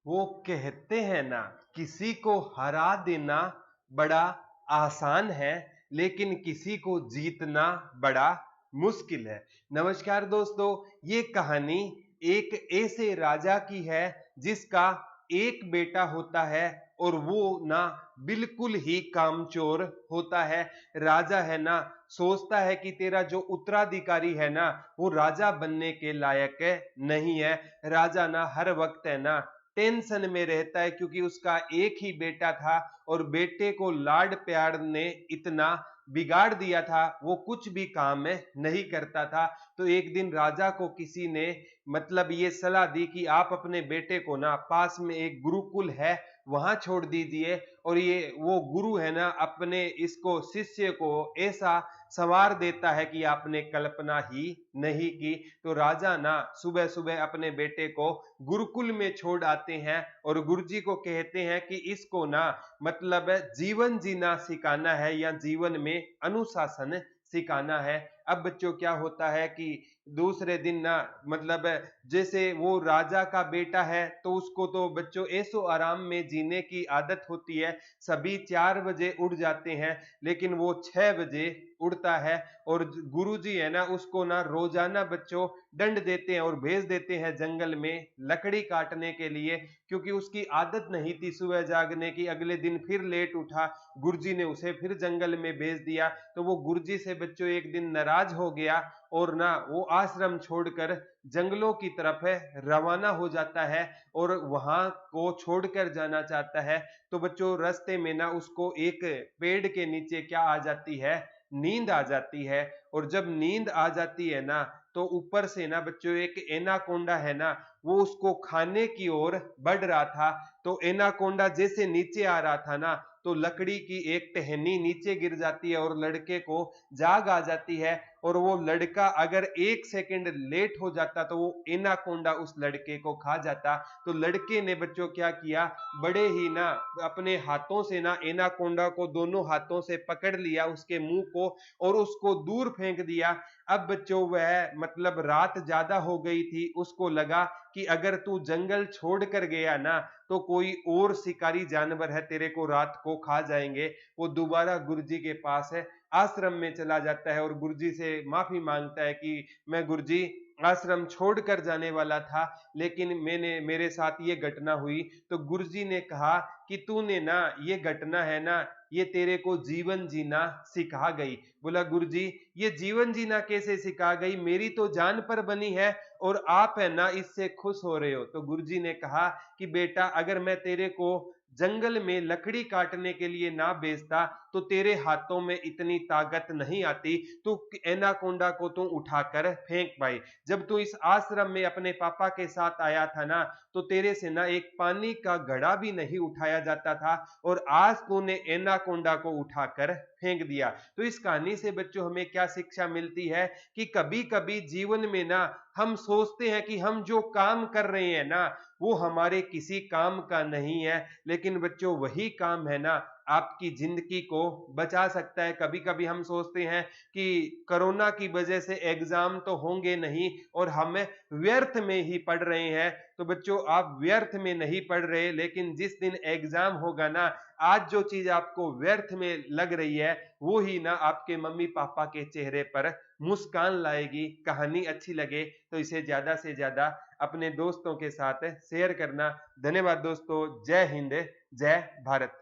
वो कहते हैं ना, किसी को हरा देना बड़ा आसान है, लेकिन किसी को जीतना बड़ा मुश्किल है। नमस्कार दोस्तों, ये कहानी एक ऐसे राजा की है जिसका एक बेटा होता है और वो ना बिल्कुल ही कामचोर होता है। राजा है ना, सोचता है कि तेरा जो उत्तराधिकारी है ना, वो राजा बनने के लायक नहीं है। राजा ना हर वक्त है ना टेंशन में रहता है, क्योंकि उसका एक ही बेटा था और बेटे को लाड प्यार ने इतना बिगाड़ दिया था, वो कुछ भी काम में नहीं करता था। तो एक दिन राजा को किसी ने मतलब ये सलाह दी कि आप अपने बेटे को ना पास में एक गुरुकुल है वहां छोड़ दीजिए, और ये वो गुरु है ना अपने इसको शिष्य को ऐसा संवार देता है कि आपने कल्पना ही नहीं की। तो राजा ना सुबह सुबह अपने बेटे को गुरुकुल में छोड़ आते हैं और गुरुजी को कहते हैं कि इसको ना मतलब जीवन जीना सिखाना है या जीवन में अनुशासन सिखाना है। अब बच्चों क्या होता है कि दूसरे दिन ना मतलब जैसे वो राजा का बेटा है तो उसको तो बच्चों ऐसो आराम में जीने की आदत होती है। सभी 4 बजे उठ जाते हैं, लेकिन वो 6 बजे उड़ता है और गुरुजी है ना उसको ना रोजाना बच्चों दंड देते हैं और भेज देते हैं जंगल में लकड़ी काटने के लिए, क्योंकि उसकी आदत नहीं थी सुबह जागने की। अगले दिन फिर लेट उठा, गुरुजी ने उसे फिर जंगल में भेज दिया। तो वो गुरुजी से बच्चों एक दिन नाराज हो गया और ना वो आश्रम छोड़कर जंगलों की तरफ रवाना हो जाता है और वहां को छोड़कर जाना चाहता है। तो बच्चों रास्ते में ना उसको एक पेड़ के नीचे क्या आ जाती है, नींद आ जाती है। और जब नींद आ जाती है ना, तो ऊपर से ना बच्चों एक एनाकोंडा है ना, वो उसको खाने की ओर बढ़ रहा था। तो एनाकोंडा जैसे नीचे आ रहा था ना, तो लकड़ी की एक टहनी नीचे गिर जाती है और लड़के को जाग आ जाती है। और वो लड़का अगर 1 सेकंड लेट हो जाता तो वो एनाकोंडा उस लड़के को खा जाता। तो लड़के ने बच्चों क्या किया, बड़े ही ना अपने हाथों से ना एनाकोंडा को दोनों हाथों से पकड़ लिया उसके मुंह को और उसको दूर फेंक दिया। अब बच्चों वह मतलब रात ज्यादा हो गई थी, उसको लगा कि अगर तू जंगल छोड़ कर गया ना तो कोई और शिकारी जानवर है तेरे को रात को खा जाएंगे। वो दोबारा गुरुजी के पास है आश्रम में चला जाता है और गुरुजी से माफी मांगता है कि मैं गुरुजी आश्रम छोड़कर जाने वाला था, लेकिन मेरे साथ ये घटना हुई। तो गुरुजी ने कहा कि तूने ना ये घटना है ना, ये तेरे को जीवन जीना सिखा गई। बोला गुरुजी, ये जीवन जीना कैसे सिखा गई, मेरी तो जान पर बनी है और आप है ना इससे खुश हो रहे हो। तो गुरुजी ने कहा कि बेटा, अगर मैं तेरे को जंगल में लकड़ी काटने के लिए ना भेजता तो तेरे हाथों में इतनी ताकत नहीं आती, तो एनाकोंडा को तू उठाकर फेंक पाई। जब तू इस आश्रम में अपने पापा के साथ आया था ना, तो तेरे से ना एक पानी का घड़ा भी नहीं उठाया जाता था, और आज तूने एनाकोंडा को उठाकर फेंक दिया। तो इस कहानी से बच्चों हमें क्या शिक्षा मिलती है कि कभी कभी जीवन में ना हम सोचते हैं कि हम जो काम कर रहे हैं ना वो हमारे किसी काम का नहीं है, लेकिन बच्चों वही काम है ना आपकी जिंदगी को बचा सकता है। कभी कभी हम सोचते हैं कि कोरोना की वजह से एग्जाम तो होंगे नहीं और हम व्यर्थ में ही पढ़ रहे हैं। तो बच्चों, आप व्यर्थ में नहीं पढ़ रहे, लेकिन जिस दिन एग्जाम होगा ना, आज जो चीज आपको व्यर्थ में लग रही है वो ही ना आपके मम्मी पापा के चेहरे पर मुस्कान लाएगी। कहानी अच्छी लगे तो इसे ज्यादा से ज्यादा अपने दोस्तों के साथ शेयर करना। धन्यवाद दोस्तों। जय हिंद, जय भारत।